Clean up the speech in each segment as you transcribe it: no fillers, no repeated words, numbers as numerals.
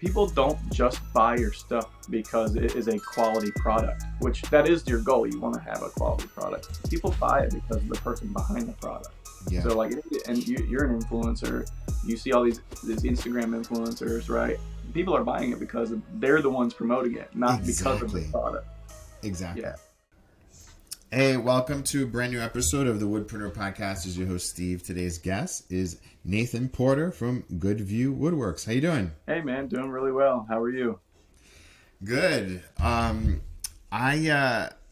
people don't just buy your stuff because it is a quality product, which that is your goal. You want to have a quality product. People buy it because of the person behind the product. Yeah. So like, and you're an influencer. You see all these Instagram influencers, right? People are buying it because they're the ones promoting it, not because of the product. Exactly. Yeah. Hey, welcome to a brand new episode of the Woodpreneur podcast. This is your host, Steve. Today's guest is Nathan Porter from Good View Woodworks. How you doing? Hey, man, doing really well. How are you? Good. I'm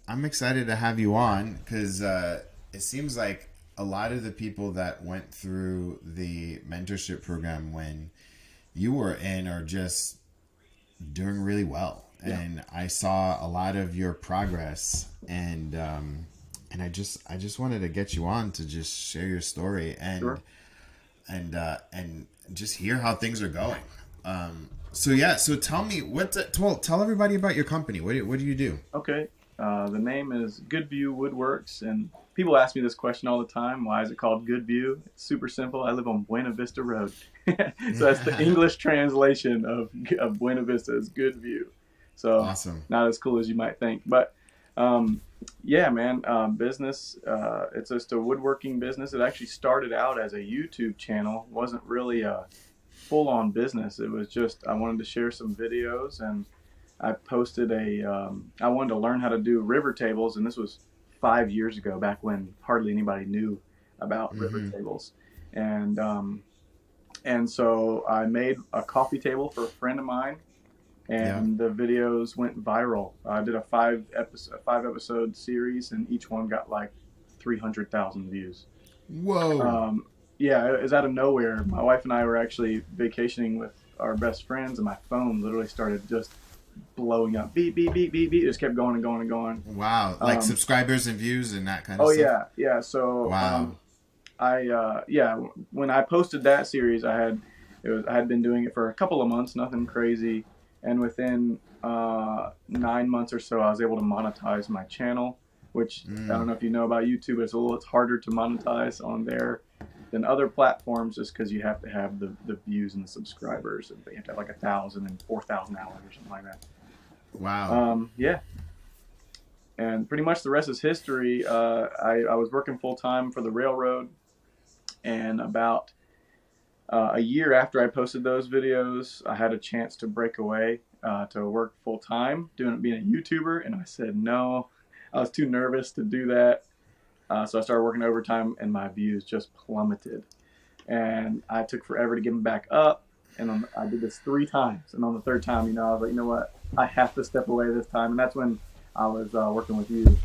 excited to have you on because it seems like a lot of the people that went through the mentorship program when you were in are just doing really well. Yeah. And I saw a lot of your progress, and I just wanted to get you on to just share your story and Sure. and just hear how things are going. So tell me tell everybody about your company. What do you do? Okay. The name is Good View Woodworks, and people ask me this question all the time. Why is it called Good View? It's super simple. I live on Buena Vista Road. So that's the English translation of Buena Vista is Good View. So awesome. Not as cool as you might think. But yeah, man, business, it's just a woodworking business. It actually started out as a YouTube channel. It wasn't really a full-on business. It was just I wanted to share some videos, and I posted I wanted to learn how to do river tables, and this was 5 years ago, back when hardly anybody knew about river tables. And so I made a coffee table for a friend of mine, and the videos went viral. I did a five episode series, and each one got like 300,000 views. Whoa. Yeah, it was out of nowhere. My wife and I were actually vacationing with our best friends, and my phone literally started just blowing up. Beep, beep, beep, beep, beep. It just kept going and going and going. Wow. Like subscribers and views and that kind of stuff? Oh, yeah. So wow. When I posted that series, I had been doing it for a couple of months, nothing crazy. And within 9 months or so, I was able to monetize my channel, which I don't know if you know about YouTube. It's harder to monetize on there than other platforms, just because you have to have the views and the subscribers, and you have to have like 1,000 and 4,000 hours or something like that. Wow. Yeah. And pretty much the rest is history. I was working full time for the railroad, and about a year after I posted those videos, I had a chance to break away to work full time, being a YouTuber, and I said no. I was too nervous to do that. So I started working overtime, and my views just plummeted. And I took forever to get them back up. And I did this 3 times. And on the 3rd time, I was like, you know what? I have to step away this time. And that's when I was working with you.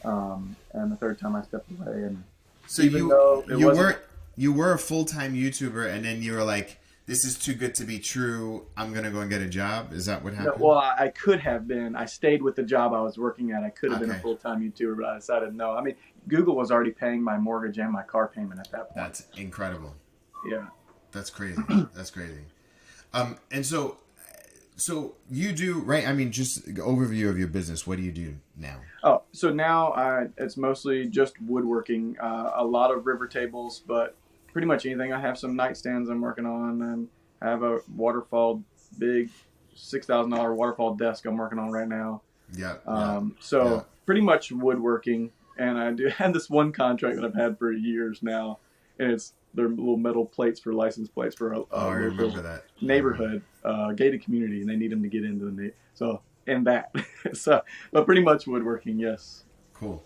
And the 3rd time I stepped away. And so you were a full-time YouTuber, and then you were like, this is too good to be true. I'm going to go and get a job. Is that what happened? No, well, I could have been. I stayed with the job I was working at. I could have been a full-time YouTuber, but I decided no. I mean, Google was already paying my mortgage and my car payment at that point. That's incredible. Yeah. That's crazy. That's crazy. And so you do, right? I mean, just overview of your business. What do you do now? Oh, so now it's mostly just woodworking. A lot of river tables, but pretty much anything. I have some nightstands I'm working on, and I have a waterfall, big $6,000 waterfall desk I'm working on right now. Yeah. Pretty much woodworking. And I do have this one contract that I've had for years now, and they're little metal plates for license plates for a I remember that neighborhood, gated community, and they need them to get into the but pretty much woodworking, yes. Cool.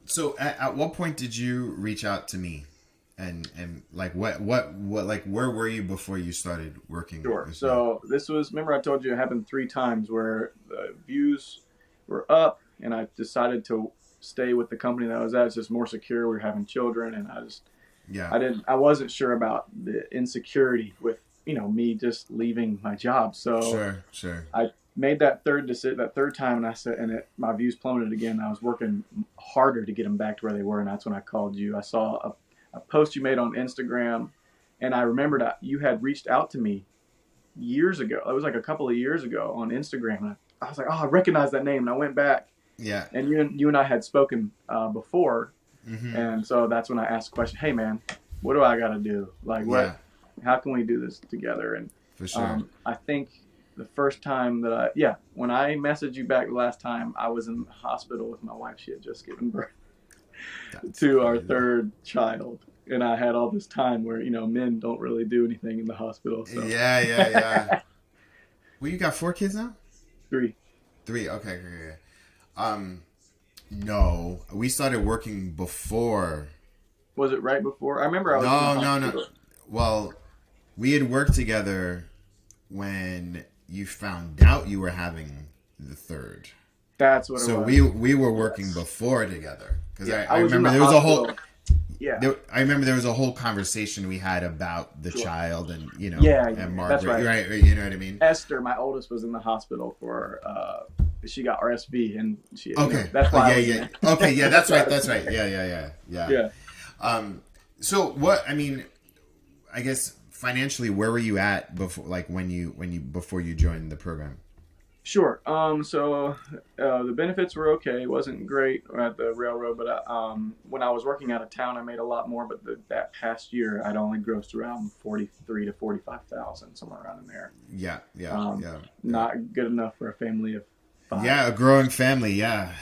So at what point did you reach out to me, and like what like where were you before you started working? Sure. So this was, remember I told you it happened 3 times where the views were up, and I decided to stay with the company that I was at. It's just more secure. We were having children, and I wasn't sure about the insecurity with me just leaving my job. So sure. I made that third time, and my views plummeted again. I was working harder to get them back to where they were, and that's when I called you. I saw a post you made on Instagram, and I remembered you had reached out to me years ago. It was like a couple of years ago on Instagram, and I was like, oh, I recognize that name, and I went back. Yeah. And you and I had spoken before, mm-hmm. and so that's when I asked the question, hey man, what do I got to do? Like how can we do this together? And for sure. I think the first time that when I messaged you back the last time, I was in the hospital with my wife. She had just given birth That's to our crazy. third child. And I had all this time where, men don't really do anything in the hospital. So, Yeah, yeah, yeah. Well, you got 4 kids now? three. 3. Okay, okay, okay. Um, no, we started working before. Was it right before? I remember I was in the No, no, no. hospital. Well, we had worked together when you found out you were having the third. That's what it So was. we were working Yes. before together because Yeah, I I was in remember the there was a whole hospital. Yeah, I remember there was a whole conversation we had about the sure. child and Yeah, yeah, and yeah. That's Margaret, right. right? You know what I mean? Esther, my oldest, was in the hospital for she got RSV, and she, Okay. that's Oh why I yeah, was in yeah. there. Okay, yeah. That's right. Right. That's right. Yeah, yeah, yeah, yeah. Yeah. So what? I mean, I guess financially, where were you at before, like when you before you joined the program? Sure. So the benefits were okay. It wasn't great at the railroad, but when I was working out of town, I made a lot more. But that past year, I'd only grossed around 43 to 45,000, somewhere around in there. Yeah, yeah, Um, yeah, yeah. Not good enough for a family of 5. Yeah, a growing family. Yeah.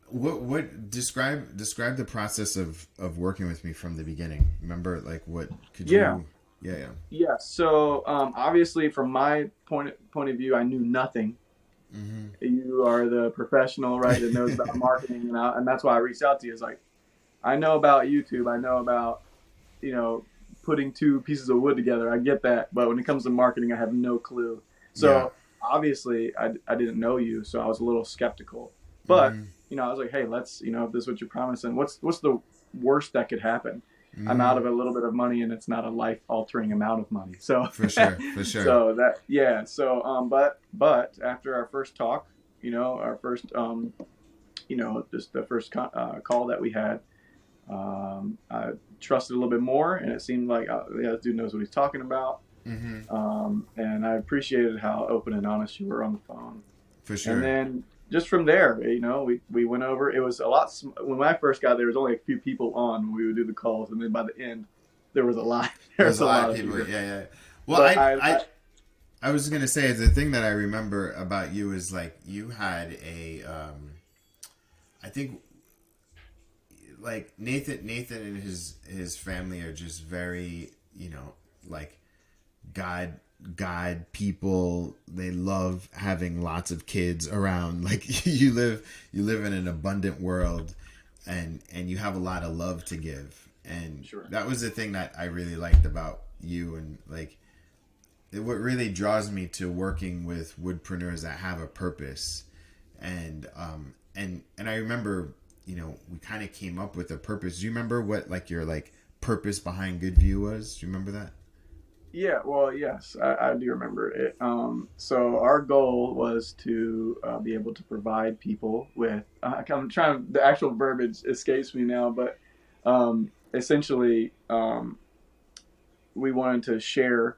What describe the process of working with me from the beginning? Remember, like, what could Yeah. you? Yeah, yeah. Yeah. So obviously, from my point of view, I knew nothing. You are the professional, right, that knows about marketing, and that's why I reached out to you. It's like I know about YouTube. I know about you know putting two pieces of wood together. I get that, but when it comes to marketing, I have no clue. Yeah. So obviously, I didn't know you, so I was a little skeptical. But Mm-hmm. I was like, hey, let's if this is what you're promising, what's the worst that could happen? I'm out Mm-hmm. of a little bit of money, and it's not a life altering amount of money. So, For sure, for sure. so that yeah. So but after our first talk, our first just the first call that we had, I trusted a little bit more, and it seemed like yeah, this dude knows what he's talking about. Mm-hmm. And I appreciated how open and honest you were on the phone. For And sure. then just from there, we went over. It was a lot. When I first got there, was only a few people on when we would do the calls, and then by the end, there was a lot. There There's was a a lot lot of of people. people. Yeah, yeah. Well, But I was gonna say the thing that I remember about you is like you had a I think like Nathan and his family are just very like God people. They love having lots of kids around. Like you live in an abundant world, and you have a lot of love to give. And sure. that was the thing that I really liked about you. And like what really draws me to working with woodpreneurs that have a purpose. And I remember we kind of came up with a purpose. Do you remember what like your like purpose behind Good View was? Do you remember that? Yeah, well, yes, I do remember it. So our goal was to be able to provide people with. I'm trying. The actual verbiage escapes me now, but essentially, we wanted to share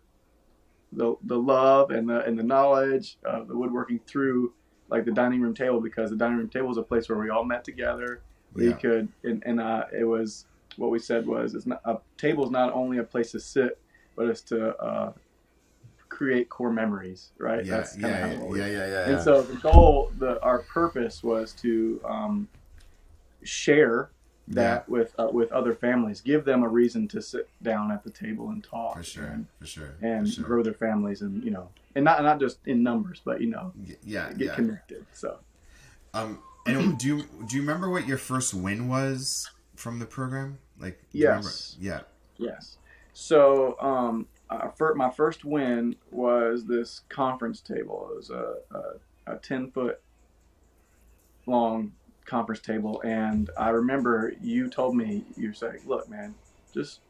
the love and the knowledge of the woodworking through like the dining room table, because the dining room table is a place where we all met together. We Yeah. could and it was what we said was it's not a table is not only a place to sit, but it's to create core memories, right? Yeah, That's kind of yeah, how it works. yeah, yeah, yeah, And yeah. so the goal, our purpose was to share Yeah, that with other families, give them a reason to sit down at the table and talk for sure, and for sure, for and sure. grow their families, and and not just in numbers, but Yeah, get yeah. connected. So And do you remember what your first win was from the program? Like, do you remember? yes, Yeah. yes. So my first win was this conference table. It was a 10-foot long conference table, and I remember you told me, you say, look, man, just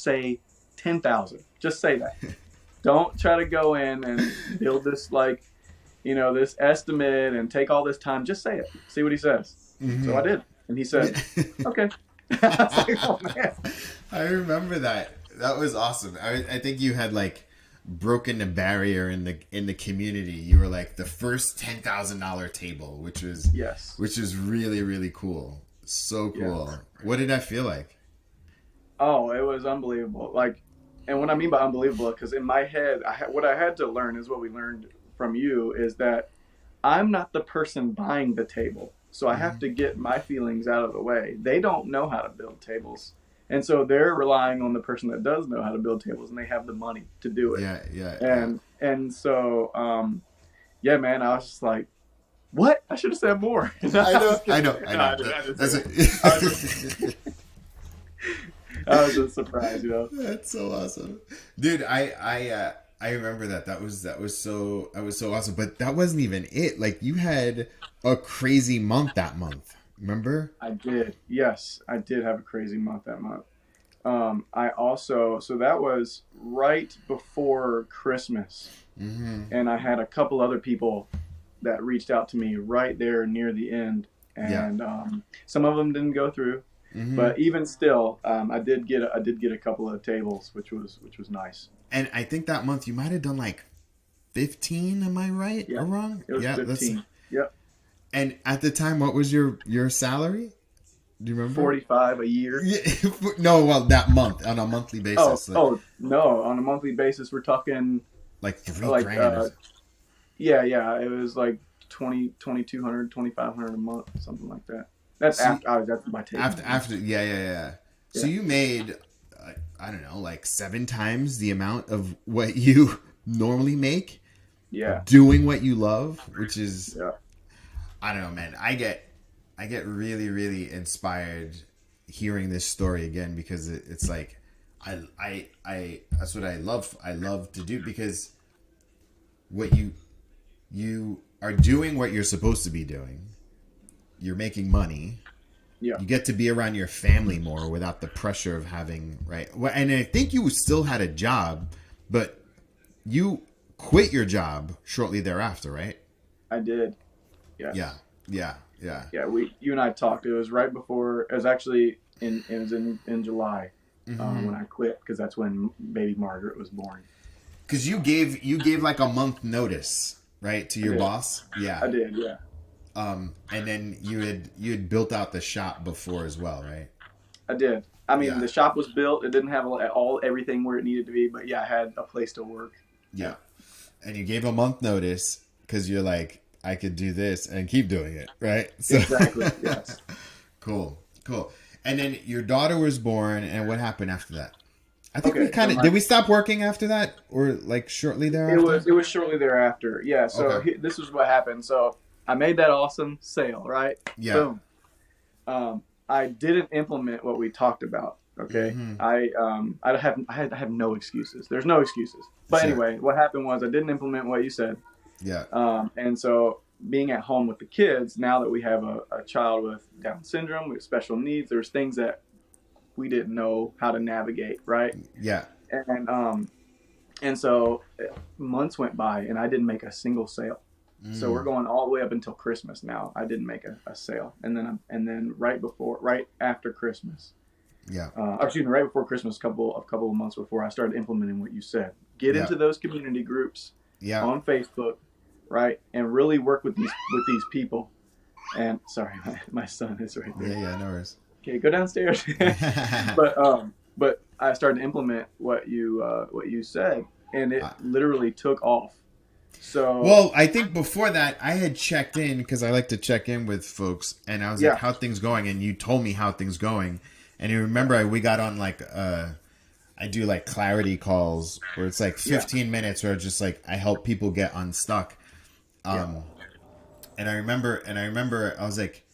say 10,000. Just say that. Don't try to go in and build this like this estimate and take all this time. Just say it. See what he says. So I Mm-hmm. did, and he said, okay. I was like, oh man. I remember that. That was awesome. I think you had like broken the barrier in the community. You were like the first $10,000 table, Yes. which is really really cool. So Yeah. cool. What did that feel like? Oh, it was unbelievable. Like, and what I mean by unbelievable, because in my head, what I had to learn is what we learned from you is that I'm not the person buying the table. So I have Hmm. to get my feelings out of the way. They don't know how to build tables. And so they're relying on the person that does know how to build tables and they have the money to do it. Yeah, yeah, yeah. And so yeah, man, I was just like, what? I should have said more. No, I I was know, just I kidding. know, I No, know. I didn't That's say that. I was just it. I was just surprised, you know. That's so awesome, dude. I remember that. That was so awesome. But that wasn't even it. Like you had a crazy month that month. Remember? I did. Yes, I did have a crazy month that month. I also, so that was right before Christmas, Mm-hmm. and I had a couple other people that reached out to me right there near the end, Yeah. and some of them didn't go through, Mm-hmm. but even still, I did get a couple of tables, which was nice. And I think that month you might have done like 15. Am I right Yeah, or wrong? it was Yeah. That's. 15. Yep, And at the time, what was your salary? Do you remember? 45 a year. Yeah. No. Well, that month on a monthly basis, Oh no, on a monthly basis, we're talking like three like grand. yeah, it was like 2,200, 2,500 a month, something like that. That's So that's my take. after yeah. So Yeah, you made I don't know like 7 times the amount of what you normally make yeah, doing what you love, which is yeah, I don't know, man. I get really inspired hearing this story again because it's like I that's what I love to do because what you are doing what you're supposed to be doing. You're making money. yeah. You get to be around your family more without the pressure of having right. Well, and I think you still had a job, but you quit your job shortly thereafter, right? I did. Yeah, Yes. yeah. Yeah. You and I talked. It was right before. It was actually it was in July Mm-hmm. when I quit because that's when baby Margaret was born. Because you gave like a month notice, right, to I your did. boss. I Yeah. did. Yeah. And then you had built out the shop before as well, right? I did. I mean, Yeah. the shop was built. It didn't have all everything where it needed to be, but yeah, I had a place to work. Yeah. Yeah. And you gave a month notice because you're like, I could do this and keep doing it, right? So Exactly. Yes. cool. And then your daughter was born, and what happened after that? I think we Okay. So kind of did. We stop working after that, or like shortly thereafter? it was shortly thereafter. Yeah. So Okay. this is what happened. So I made that awesome sale. Right. Yeah. Boom. I didn't implement what we talked about. Okay. Mm-hmm. I have no excuses. There's no excuses. But Sure. anyway, what happened was I didn't implement what you said. Yeah. And so being at home with the kids, now that we have a child with Down syndrome, with special needs, there's things that we didn't know how to navigate, right? Yeah. And so months went by and I didn't make a single sale. So we're going all the way up until Christmas now. I didn't make a sale, and then right after Christmas, Yeah. excuse me, right before Christmas, a couple of months before, I started implementing what you said. Get Yeah. into those community groups Yeah. on Facebook, right, and really work with these people. And sorry, my son is right there. Yeah. No worries. Okay, go downstairs. But I started to implement what you said, and it literally took off. So Well, I think before that, I had checked in because I like to check in with folks, and I was Yeah. like, "How things going?" And you told me how things going, and you remember we got on like I do like clarity calls where it's like 15 minutes where it's just like I help people get unstuck. And I remember I was like,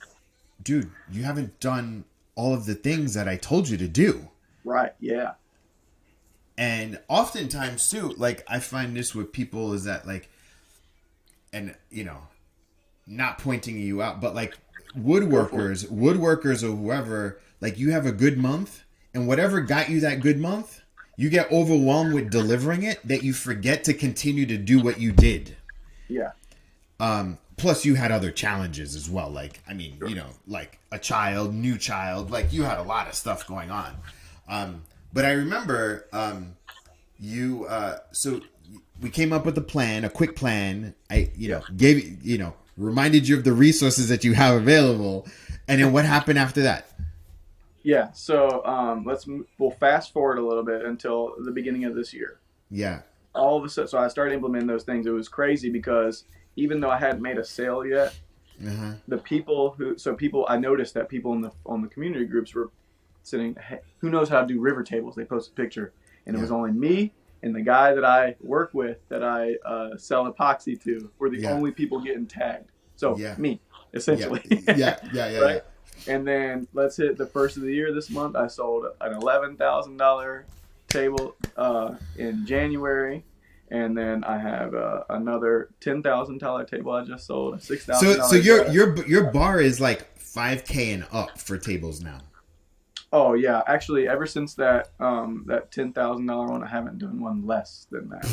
"Dude, you haven't done all of the things that I told you to do." right, yeah, And oftentimes too, like I find this with people is that like, and not pointing you out, but like woodworkers or whoever, like you have a good month and whatever got you that good month, you get overwhelmed with delivering it that you forget to continue to do what you did. yeah, Plus you had other challenges as well. Like, I mean, like a new child, like you had a lot of stuff going on. But I remember, so we came up with a quick plan. I, gave, reminded you of the resources that you have available. And then what happened after that? Yeah. So we'll fast forward a little bit until the beginning of this year. Yeah. All of a sudden, so I started implementing those things. It was crazy because even though I hadn't made a sale yet, Uh-huh. the people who so people I noticed that people on the community groups were sitting. Hey, who knows how to do river tables? They posted a picture, and it Yeah. was only me and the guy that I work with that I sell epoxy to were the Yeah. only people getting tagged. So Yeah. me, Yeah. essentially, Yeah. Yeah. Yeah. Yeah. right? And then let's hit the first of the year this month. I sold an $11,000 table in January, and then I have another $10,000 table I just sold, a six thousand So dollar your bar is like 5K and up for tables now. Oh yeah, actually, ever since that $10,000 one, I haven't done one less than that.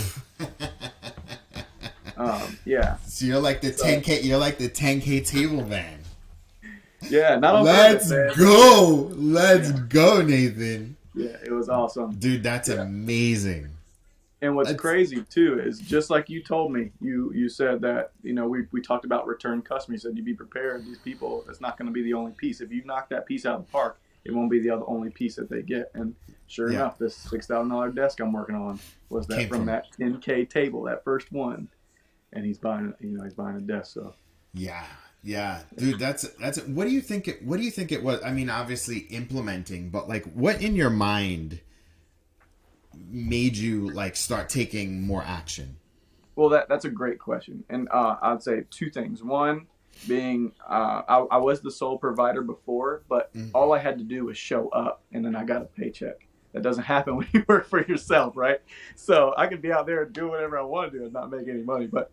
Yeah. So you're like the So 10K. You're like the 10K table man. yeah, not on purpose, Let's man. go. Let's Yeah, go, Nathan. yeah, it was awesome. Dude, that's Yeah. amazing. And what's That's crazy too is just like you told me, you said that we talked about return customers. You said you be prepared. These people, it's not going to be the only piece. If you knock that piece out of the park, it won't be the other only piece that they get. And sure yeah. enough, this $6,000 desk I'm working on was that Came from from that 10K table, that first one. And he's buying a desk. So yeah. Yeah, dude, that's what do you think it was? I mean, obviously implementing, but like what in your mind made you like start taking more action? well, that's a great question, and I'd say two things. One being I was the sole provider before, but Mm. all I had to do was show up, and then I got a paycheck. That doesn't happen when you work for yourself, right? So I could be out there and do whatever I want to do and not make any money. But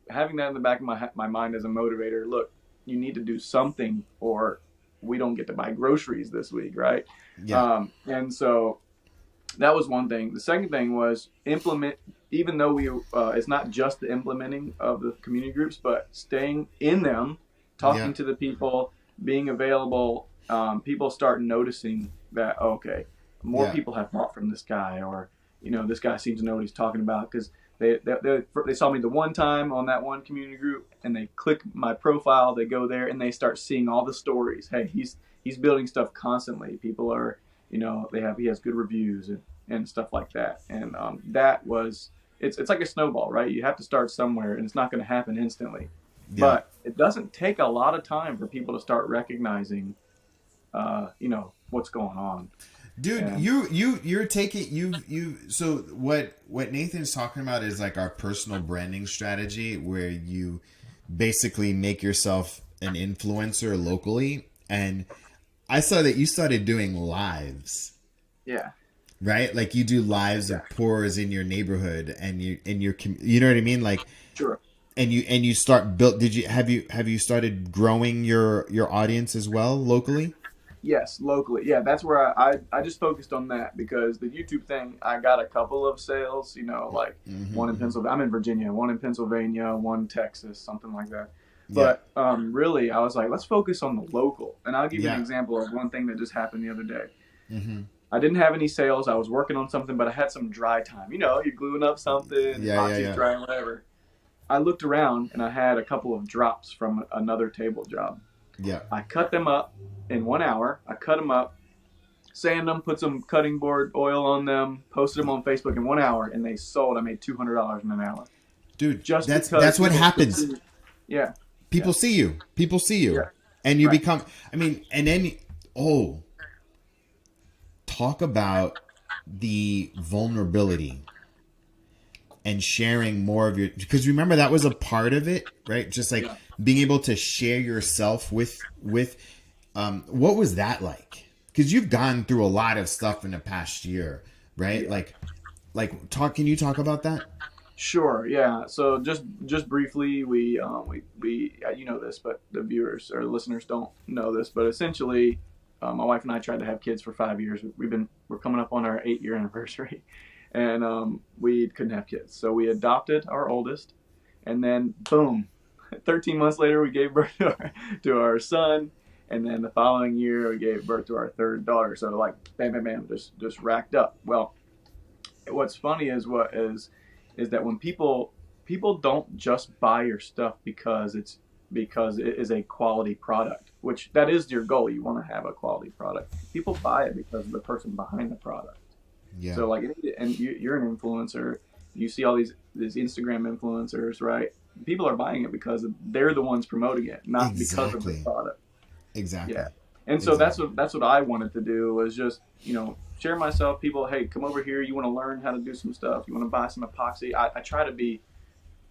having that in the back of my mind as a motivator, look, you need to do something, or we don't get to buy groceries this week, right? Yeah. And so that was one thing. The second thing was implement. Even though it's not just the implementing of the community groups, but staying in them, talking Yeah. to the people, being available. People start noticing that okay, more Yeah. people have bought from this guy, or this guy seems to know what he's talking about because they saw me the one time on that one community group, and they click my profile, they go there, and they start seeing all the stories. Hey, he's building stuff constantly. People are he has good reviews and stuff like that, and that was it's like a snowball, right? You have to start somewhere, and it's not going to happen instantly. Yeah. But it doesn't take a lot of time for people to start recognizing, what's going on. Dude, And you're taking you so what Nathan's talking about is like our personal branding strategy where you basically make yourself an influencer locally, and I saw that you started doing lives. yeah, Right? Like you do lives yeah, of poors in your neighborhood and you know what I mean? Like sure. and you start built did you have you started growing your audience as well locally? Yes, locally. Yeah, that's where I just focused on that because the YouTube thing, I got a couple of sales, like one in Mm-hmm. Pennsylvania. I'm in Virginia, one in Pennsylvania, one in Texas, something like that. Yeah. But really, I was like, let's focus on the local. And I'll give you an Yeah. example of one thing that just happened the other day. Mm-hmm. I didn't have any sales. I was working on something, but I had some dry time. You're gluing up something, Yeah, yeah, epoxy's yeah. drying, whatever. I looked around and I had a couple of drops from another table job. Yeah. I cut them up in 1 hour. I cut them up, sand them, put some cutting board oil on them, posted them on Facebook in 1 hour, and they sold. I made $200 in an hour. Dude, Just that's because what people could happens. see. Yeah, People see you. People see you. yeah, And you right. become I mean, and then oh, talk about the vulnerability and sharing more of your because remember that was a part of it, right? Just like Yeah. being able to share yourself with what was that like? Because you've gone through a lot of stuff in the past year, right? Yeah. Like can you talk about that? Sure. Yeah. So just briefly, we you know this, but the viewers or listeners don't know this. But essentially, my wife and I tried to have kids for 5 years. We're coming up on our 8-year anniversary, and we couldn't have kids. So we adopted our oldest, and then boom, 13 months later, we gave birth to our son, and then the following year, we gave birth to our third daughter. So like bam, bam, bam, just racked up. Well, what's funny is that when people don't just buy your stuff because it's because it is a quality product, which that is your goal. You want to have a quality product. People buy it because of the person behind the product. Yeah. So like, and you're an influencer. You see all these Instagram influencers, right? People are buying it because they're the ones promoting it, not because of the Exactly. product. Exactly. Yeah. And so Exactly. that's what I wanted to do, was just, share myself. People, hey, come over here. You want to learn how to do some stuff. You want to buy some epoxy. I try to be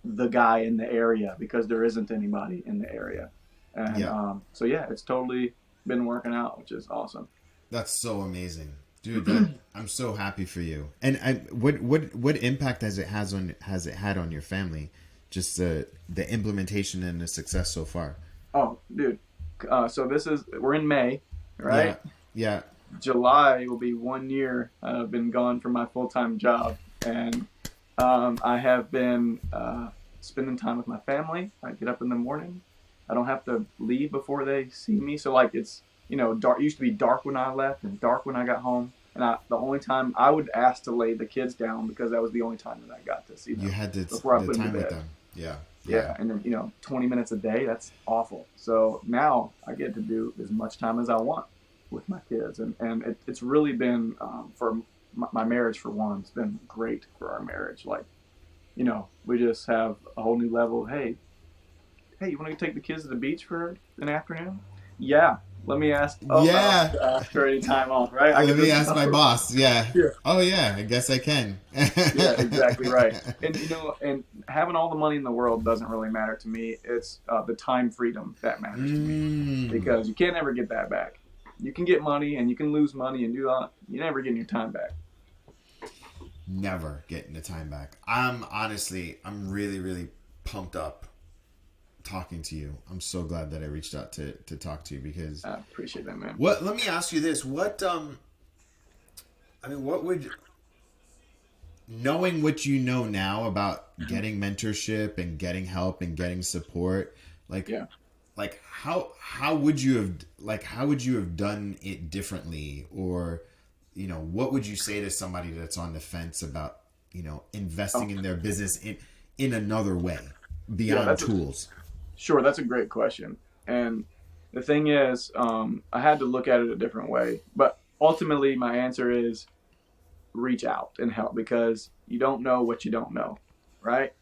the guy in the area because there isn't anybody in the area. And Yeah. so yeah, it's totally been working out, which is awesome. That's so amazing, dude. That I'm so happy for you. And what impact has it had on your family? Just the implementation and the success so far. Oh, dude. So we're in May, Yeah. right? Yeah. July will be 1 year I've been gone from my full-time job, and I have been spending time with my family. I get up in the morning. I don't have to leave before they see me. So like, it's, dark. It used to be dark when I left and dark when I got home. And the only time I would ask to lay the kids down, because that was the only time that I got to see You them had before I the put them time to with bed. them. Yeah. Yeah, and then 20 minutes a day, that's awful. So now I get to do as much time as I want with my kids, and it's really been for my marriage, for one, it's been great for our marriage. Like, we just have a whole new level. Hey, you want to take the kids to the beach for an afternoon? Yeah, let me ask. Oh, I don't have Yeah. to ask for any time off, right? I Let can me just ask my go. boss. Yeah. Yeah. Oh yeah. I guess I can. Yeah, exactly right. And and having all the money in the world doesn't really matter to me. It's the time freedom that matters to me, Mm. because you can't ever get that back. You can get money and you can lose money and do that. You never get your time back. Never getting the time back. I'm really, really pumped up talking to you. I'm so glad that I reached out to talk to you because I appreciate that, man. let me ask you this. What would, knowing what you know now about getting mentorship and getting help and getting support, like Yeah. how would you have done it differently, or what would you say to somebody that's on the fence about investing Oh, in their business in another way yeah. beyond tools? Sure. That's a great question. And the thing is, I had to look at it a different way. But ultimately, my answer is reach out and help, because you don't know what you don't know, right?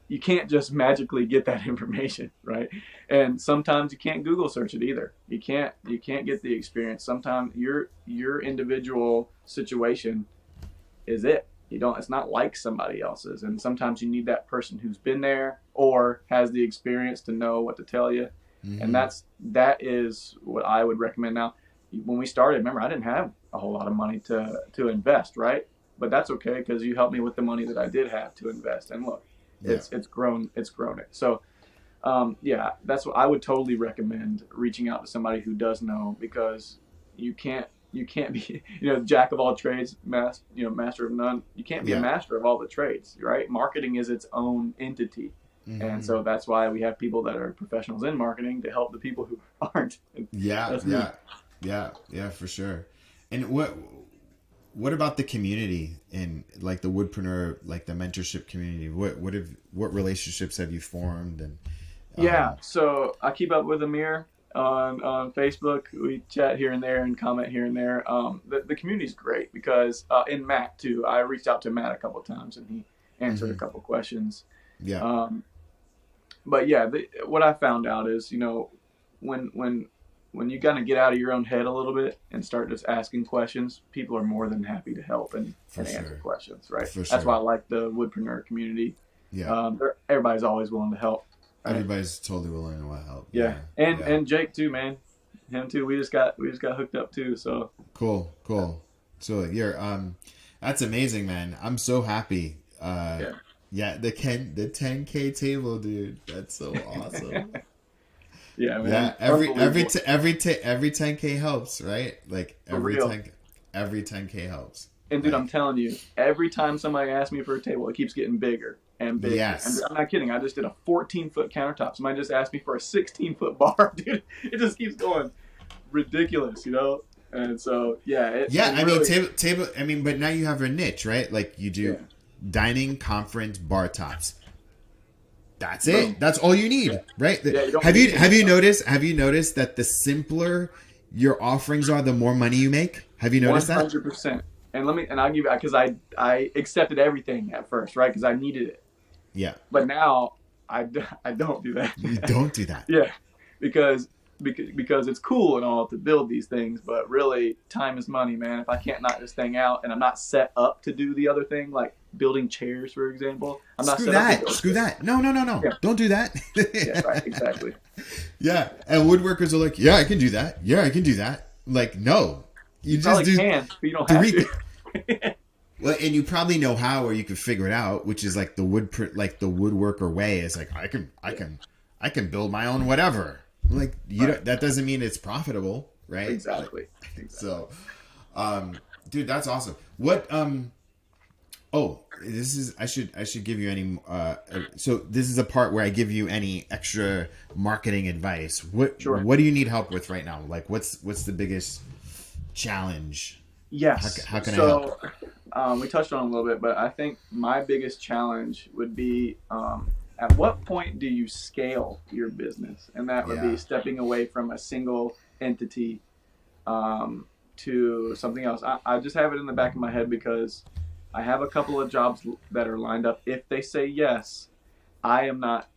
You can't just magically get that information, right? And sometimes you can't Google search it either. You can't get the experience. Sometimes your individual situation is it. You don't. It's not like somebody else's, and sometimes you need that person who's been there or has the experience to know what to tell you. And Mm-hmm. that is what I would recommend. Now, when we started, remember, I didn't have a whole lot of money to invest, right? But that's okay, because you helped me with the money that I did have to invest. And look, Yeah. it's grown it. So yeah, that's what I would totally recommend, reaching out to somebody who does know, because you can't be jack of all trades, master of none. You can't be a Yeah. master of all the trades, right? Marketing is its own entity. And Mm-hmm. so that's why we have people that are professionals in marketing to help the people who aren't. And Yeah. that's me. Yeah. Yeah. Yeah. For sure. And what about the community and like the Woodpreneur, like the mentorship community? What relationships have you formed? And Yeah, so I keep up with Amir on Facebook. We chat here and there and comment here and there. The community's great, because in Matt too, I reached out to Matt a couple of times and he answered a hmm couple questions. yeah, Um, but yeah, what I found out is, when when you kind of get out of your own head a little bit and start just asking questions, people are more than happy to help for and answer sure, questions, right? for That's why I sure. like the Woodpreneur community. Yeah, Everybody's always willing to help, right? everybody's totally willing to help. Yeah, Yeah, and yeah. and Jake too, man. Him too. We just got hooked up too. So Cool, cool. So you're that's amazing, man. I'm so happy. yeah, Yeah, the 10K table, dude. That's so awesome. yeah, Yeah, man, unbelievable, every 10K helps, right? Like for real. every 10K helps. And dude, I'm Like telling you, every time somebody asks me for a table, it keeps getting bigger and bigger. And yes. I'm not kidding. I just did a 14-foot countertop. Somebody just asked me for a 16-foot bar, dude. It just keeps going ridiculous. And so yeah, Yeah, it I mean really, table I mean, but now you have a niche, right? Like you do yeah. dining, conference, bar tops. That's Boom. it. That's all you need, right? Yeah, you don't Have need you have anything you else. noticed? Have you noticed that the simpler your offerings are, the more money you make? Have you noticed that? 100%. And I'll give you, because I accepted everything at first, right? Because I needed it. Yeah, But now I don't do that. you don't do that. Yeah, because because it's cool and all to build these things, but really time is money, man. If I can't knock this thing out and I'm not set up to do the other thing, like building chairs, for example, I'm not Screw set up to that. build Screw chairs. that. No, no, no, no. Yeah, Don't do that. yeah, right, exactly. Yeah, and woodworkers are like, yeah, I can do that. Yeah, I can do that. Like, no, you You just probably do can, but you don't have three. to. Well, and you probably know how, or you can figure it out, which is like the like the woodworker way is like I can build my own whatever. Like you Right. don't, that doesn't mean it's profitable, right? Exactly. So, dude, that's awesome. What oh, this is I should give you any so this is a part where I give you any extra marketing advice. Sure. What do you need help with right now? Like what's the biggest challenge? Yes. How can I help? We touched on it a little bit, but I think my biggest challenge would be at what point do you scale your business? And that would Yeah. be stepping away from a single entity to something else. I just have it in the back of my head because I have a couple of jobs that are lined up. If they say yes, I'm not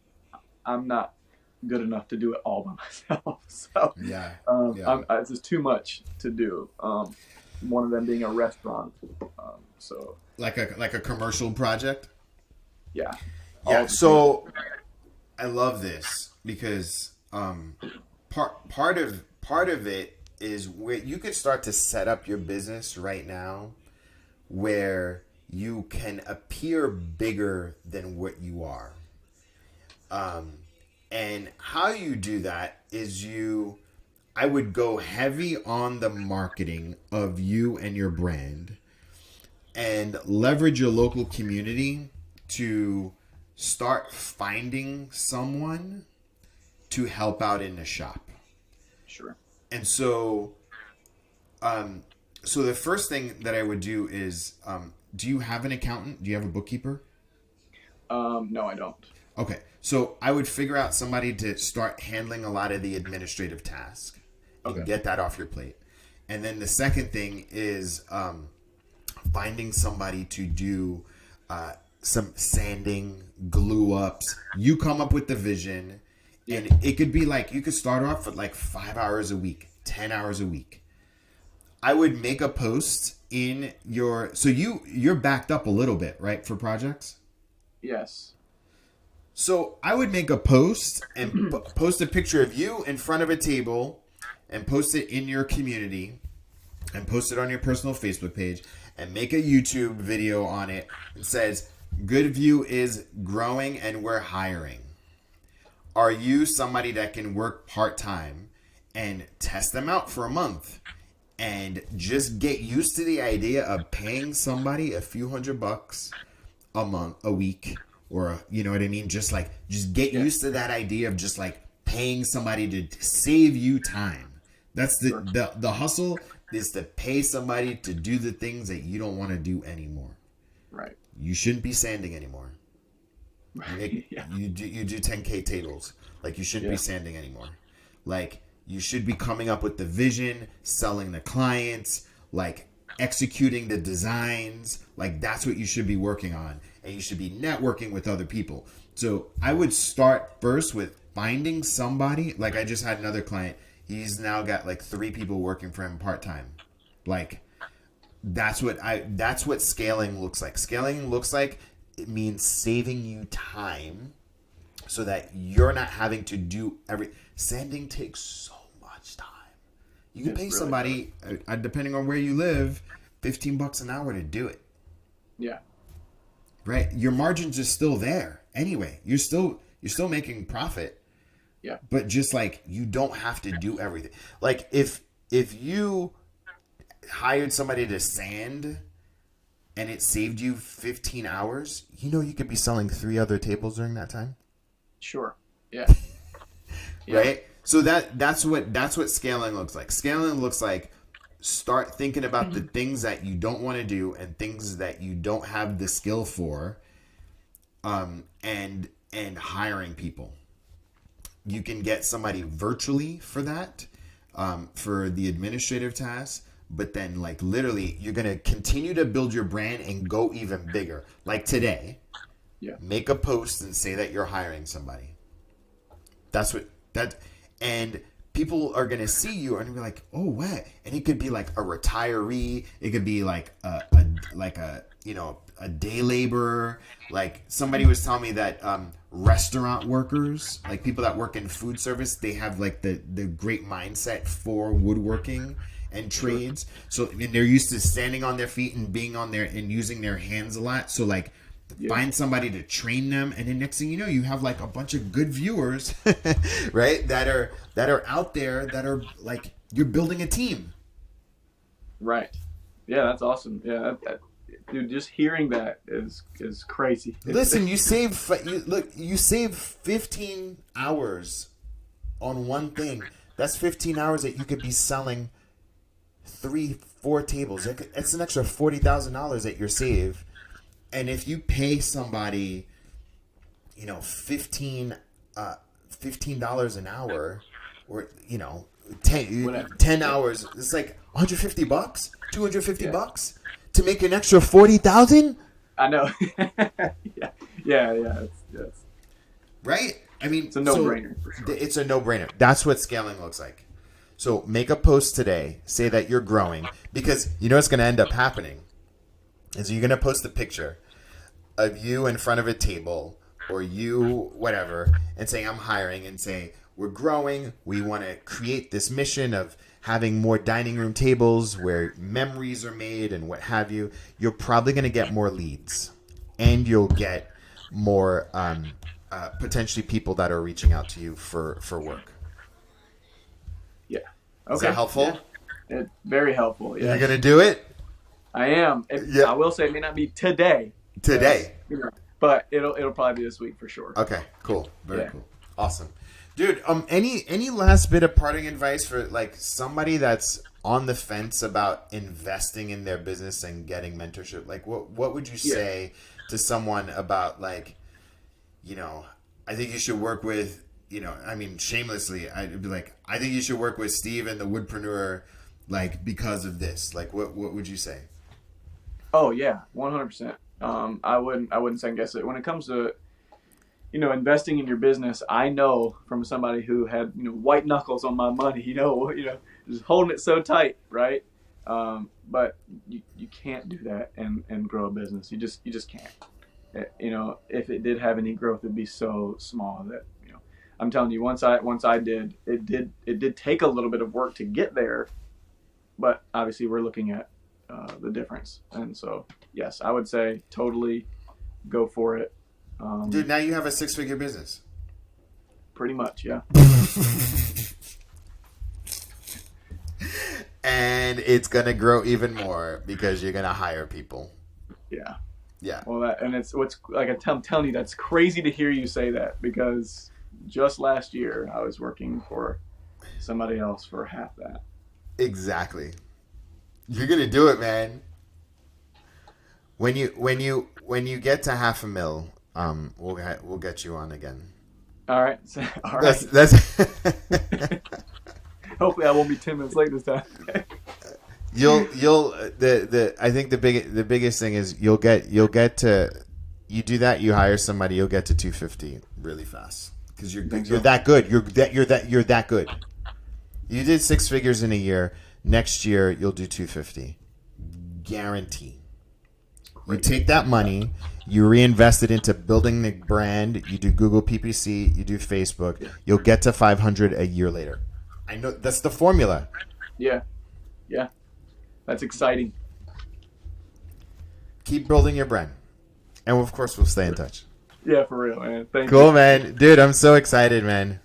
good enough to do it all by myself. So Yeah. it's just too much to do. One of them being a restaurant. So Like a commercial project. yeah. Yeah. So I love this because part of it is where you could start to set up your business right now where you can appear bigger than what you are. And how you do that is I would go heavy on the marketing of you and your brand and leverage your local community to start finding someone to help out in the shop. Sure. And so, so the first thing that I would do is, do you have an accountant? Do you have a bookkeeper? No, I don't. Okay. So I would figure out somebody to start handling a lot of the administrative tasks and Okay. get that off your plate. And then the second thing is finding somebody to do some sanding, glue ups. You come up with the vision, and it could be like you could start off with like 5 hours a week, 10 hours a week. I would make a post in your you're backed up a little bit, right, for projects? Yes. So I would make a post and post a picture of you in front of a table and post it in your community and post it on your personal Facebook page and make a YouTube video on it that says, Good View is growing and we're hiring. Are you somebody that can work part-time and test them out for a month and just get used to the idea of paying somebody a few $100 a month, a week, or you know what I mean? Just get used to that idea of just like paying somebody to save you time. That's the hustle is to pay somebody to do the things that you don't want to do anymore. Right. You shouldn't be sanding anymore. Yeah. You do 10K tables. Like you shouldn't be sanding anymore. Like you should be coming up with the vision, selling the clients, like executing the designs. Like that's what you should be working on. And you should be networking with other people. So I would start first with finding somebody. Like I just had another client. He's now got like 3 people working for him part-time. Like that's what scaling looks like. Scaling looks like it means saving you time so that you're not having to do sanding takes so much time. You can pay somebody, depending on where you live, $15 an hour to do it. Yeah. Right? Your margins are still there. Anyway, you're still making profit. Yeah. But just like you don't have to do everything. Like if you hired somebody to sand and it saved you 15 hours, you could be selling 3 other tables during that time. Sure. Yeah. Right? So that's what scaling looks like. Scaling looks like start thinking about the things that you don't want to do and things that you don't have the skill for, and and hiring people. You can get somebody virtually for that, for the administrative tasks. But then, like, literally, you're going to continue to build your brand and go even bigger. Like today, Yeah. make a post and say that you're hiring somebody. That's what that, and people are going to see you and be like, oh, what? And it could be like a retiree. It could be like a day laborer. Like somebody was telling me that restaurant workers, like people that work in food service, they have like the great mindset for woodworking and trades. So and they're used to standing on their feet and being on there and using their hands a lot. So like find somebody to train them, and then next thing you know, you have like a bunch of good viewers, right? That are out there that are like, you're building a team. Right. Yeah, that's awesome. Yeah, dude, just hearing that is crazy. Listen, you save 15 hours on one thing. That's 15 hours that you could be selling 3-4 tables. It's an extra $40,000 that you're save. And if you pay somebody, $15 an hour, or 10 hours, it's like $150, $250 to make an extra 40,000. I know. yeah. It's right. I mean, it's a no-brainer. So it's a no-brainer. That's what scaling looks like. So make a post today. Say that you're growing, because you know what's going to end up happening is you're going to post a picture of you in front of a table, or you whatever, and saying I'm hiring, and say we're growing. We want to create this mission of having more dining room tables where memories are made and what have you. You're probably going to get more leads, and you'll get more potentially people that are reaching out to you for work. Yeah. Okay. Is that helpful? Yeah. It's very helpful. Yeah. You're going to do it? I am. I will say it may not be today. But it'll probably be this week for sure. Okay, cool. Very cool. Awesome. Dude, any last bit of parting advice for like somebody that's on the fence about investing in their business and getting mentorship? Like what would you say to someone about like, I think you should work with, shamelessly, I'd be like, I think you should work with Steve and the Woodpreneur, like, because of this. Like, what would you say? Oh yeah, 100%. I wouldn't second guess it. When it comes to, investing in your business, I know from somebody who had, white knuckles on my money, just holding it so tight, right? But you can't do that and grow a business. You just can't. If it did have any growth, it'd be so small that, I'm telling you, once I did, it did take a little bit of work to get there, but obviously we're looking at the difference. And so, yes, I would say totally go for it. Dude, now you have a 6-figure business. Pretty much, yeah. And it's going to grow even more because you're going to hire people. Yeah. Yeah. Well, it's what's like, I'm telling you, that's crazy to hear you say that, because just last year I was working for somebody else for half that. Exactly. You're gonna do it, man. When you get to $500,000, we'll get you on again. All right. All right. That's Hopefully I won't be 10 minutes late this time. I think the biggest thing is you'll get to, you do that, you hire somebody, you'll get to 250 really fast because you're that good. You're that good. You did 6 figures in a year. Next year you'll do 250. Guarantee. You take that money, you reinvest it into building the brand. You do Google PPC, you do Facebook. You'll get to 500 a year later. I know that's the formula. Yeah. That's exciting. Keep building your brand. And of course, we'll stay in touch. Yeah, for real, man. Thank you. Cool, man. Dude, I'm so excited, man.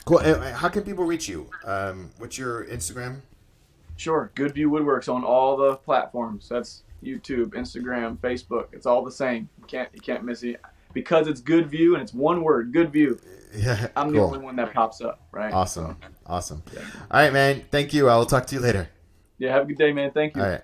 Cool. How can people reach you? What's your Instagram? Sure. Good View Woodworks on all the platforms. That's YouTube, Instagram, Facebook. It's all the same. You can't miss it. Because it's Good View and it's one word, Good View. Yeah, I'm the only one that pops up, right? Awesome. Yeah. All right, man. Thank you. I will talk to you later. Yeah, have a good day, man. Thank you. All right.